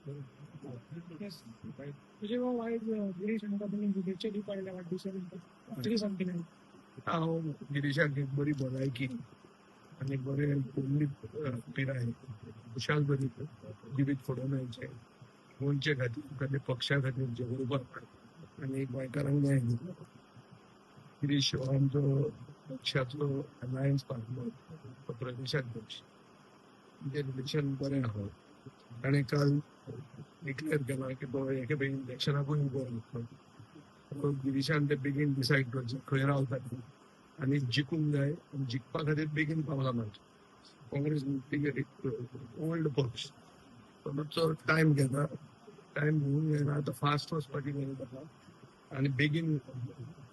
तुझे भाऊ वाईट गिरीश आणि कंपनी गिरीशच्या पाहिल्या वाटते सांगते नाही. हांव गिरीशाक एक बरी भलायकी आणि बरे पिराय खुशाल बरी जिवीत फडणवीसाचे गोंयचे खातीर ताचे पक्षा खातीर जे उरपाक आनी गोंयकारांक न्याय दिलो. गिरीश हो आमचो पक्षाचो अलायन्स पार्टनर प्रदेशाध्यक्ष. म्हणजे रिलेशन बरें आहा. ताणें काल डिक्लेअर केला की तो एके बेगीन इलेक्शनाकूय उबो रावतलो. गिरीशान ते बेगीन डिसायड करचें खंय रावता तें आनी जिखूंक जाय आनी जिखपा खातीर बेगीन पावलां मारचें. काँग्रेस एक ओल्ड पक्ष तो टायम घेता. टायम घेवन घेयना आतां फास्ट वचपाची गरज आसा आनी बेगीन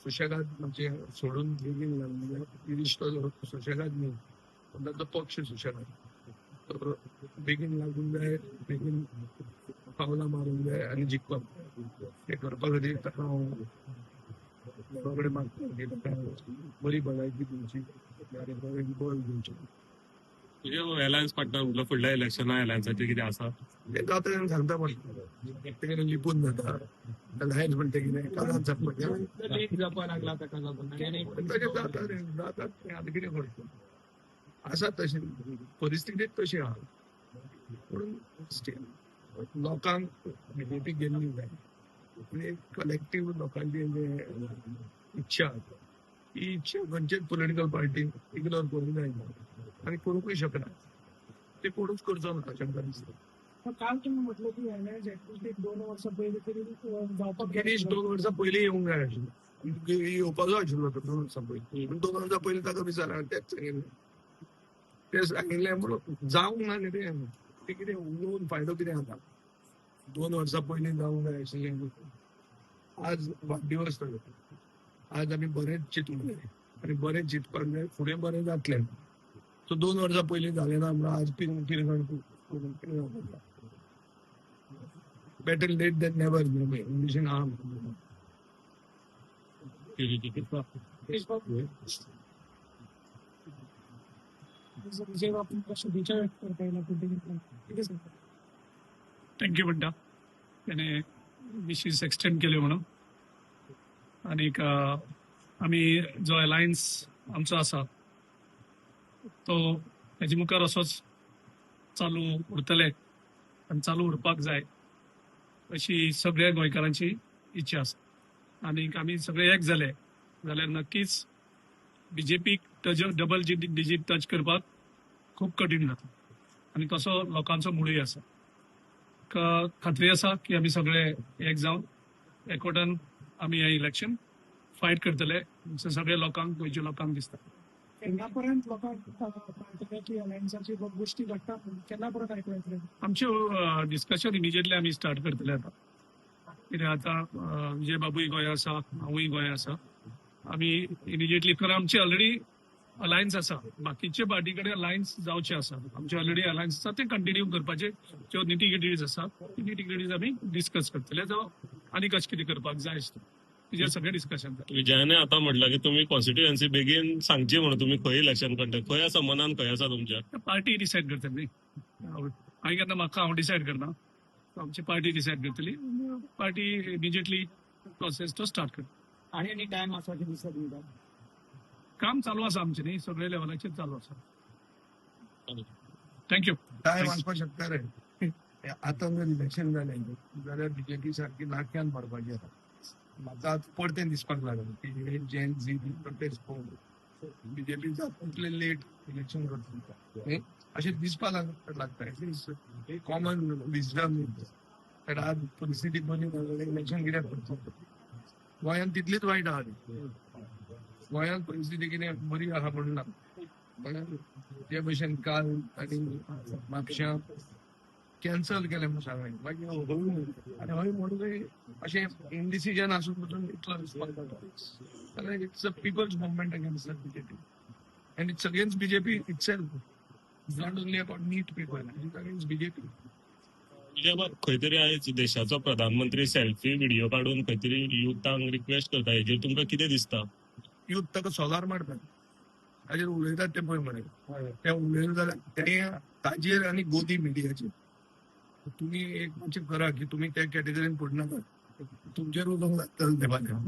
सुशेगाद म्हणजे सोडून बेगीन लागले गिरीश तो सुशेगाद न्ही पण ताचो पक्ष सुशेगाद. तर बेगीन लागूंक जाय बेगीन पावलां मारूंक जाय आनी जिखपाक हे करपा खातीर ताका हांव देवा कडेन मागता की ताका बरी भलायकी दिवची आनी बरें बळ दिवचें. तुझे अलायन्स पार्टनर म्हटलं फुडल्या इलेक्शना अलायन्साचे कितें आसा ते जाता तेन्ना सांगता पडटा. एकटेकडेन लिपून जाता लायन्स म्हणटा कितें कानांत सांगपाचें लेट जावपा लागला ताका लागून तशें जाता रे जाता तें आतां कितें करता. आसा तशी परिस्थितीच तशी आहा. पूण लोकांक बीजेपी गेल्ली जाय म्हणजे कलेक्टीव लोकांची जे इच्छा ही इच्छा खंयचेच पॉलिटिकल पार्टीन इग्नोर करूंक जायना आनी करूंकूय शकना. ते कोणूच करचो ना शंका दिसता. काल तुम्ही म्हटलं की एक 2 वर्षां पयलीं तरी जावपाक गिरीश 2 वर्सां पयलीं येवंक जाय आशिल्लो. येवपाचो आशिल्लो तो 2 वर्सां पयलीं. 2 वर्सां पयलीं ताका विचारलें तेच सांगिल्लें. ते सांगिल्लें म्हणून जावंक ना न्ही ते कितें उलोवन फायदो कितें जाता. 2 वर्सां पयलीं जावंक जाय आशिल्लें. आज वाडदिवस ताजो. आज आमी बरेंच चिंतूंक जाय आनी बरें चिंतपाक जाय फुडें बरें जातलें. सो 2 वर्सां पयलीं जालें ना म्हणून आज पिरगण करून बेटर लेट दॅन नेवर इंग्लिशीन आहा. थँक्यू म्हणटा त्याने विशीस एक्सटेंड केले म्हणून. आणि आम्ही जो अलायन्स आमचो आसा तो हेजे मुखार असोच चालू उरतले आनी चालू उरपाक जाय अशी सगळ्या गोंयकारांची इच्छा आसा. आनी आमी सगळे एक जाले जाल्यार नक्कीच बीजेपीक डबल डिजीट टच करपाक खूब कठीण जाता आनी तसो लोकांचो मुडूय आसा. खात्री आसा की आमी सगळे एक जावन एकवटान आमी हे इलेक्शन फायट करतले सगळ्या लोकांक गोंयच्या लोकांक दिसता. केन्ना पर्यंत लोकांक की अलायन्साची गोष्टी घडटा केन्ना परत आयकूं येतले. आमचे डिस्कशन इमिजिएटली आमी स्टार्ट करतले आतां. कित्याक आतां विजय बाबूय गोंय आसा हांवूय गोंय आसा. आमी इमिजिएटली कारण आमचे ऑलरेडी अलायन्स आसा बाकीचे पार्टी कडेन अलायन्स जावचे आसा. आमचे ऑलरेडी अलायन्स आसा ते कंटिन्यू करपाचे ज्यो निटी आसा ती निटी आमी डिस्कस करतले जावं आनी कशें कितें करपाक जाय तुजेर सगळें डिस्कशन जातलें. विजयाने आता म्हटलं की तुम्ही कॉन्स्टिट्युएन्सी बेगीन सांगची म्हणून तुम्ही खंय इलेक्शन कंटेक्ट खंय आसा मनान खंय आसा तुमच्या पार्टी डिसायड करतली न्ही. हांवें केन्ना म्हाका हांव डिसायड करना. आमची पार्टी डिसायड करतली. पार्टी इमिजिएटली प्रोसेस तो स्टार्ट करता. आनी टायम आसा की डिसायड काम चालू आसा आमचें न्ही सगळे लेवलाचेर चालू आसा. थँक्यू. टायम आसपाक शकता रे. आतां जर इलेक्शन जालें जाल्यार बीजेपी सारकी नाक्यान मारपाची आसा. म्हाका परतें दिसपाक लागलें की जेन झी प्रोटेस्ट पळोवन बीजेपी इतलें लेट इलेक्शन करता अशें दिसपाक लागता. एटलीस्ट कॉमन विजडम आज परिस्थिती बरी ना इलेक्शन कित्याक करता. गोंयांत तितलीच वायट आहा ती. गोंयांत परिस्थिती कितें बरी आहा म्हणना ते भशेन काल आनी म्हापश्यां कॅन्सल केलें म्हणून सांगलें मागीर आनी हय म्हणूनय अशें इनडिसिजन आसून पसून इतलो दिसपाक लागलो जाल्यार it's a people's movement against BJP and it's against BJP itself. It's not only about NEET people it's against BJP. खंय तरी आयज देशाचो प्रधानमंत्री सेल्फी व्हिडिओ काडून खंय तरी युथांक रिक्वेस्ट करता हेजेर तुमकां कितें दिसता. युथ ताका सोलार मारतात ताजेर उलयतात ते पळय म्हणे ते उलयले जाल्यार ते ताजेर आनी गोदी मिडियाचेर तुम्ही एक म्हणजे करा की तुम्ही त्या कॅटेगरीन पडणार तुमच्या रोजांना लागतात देवाला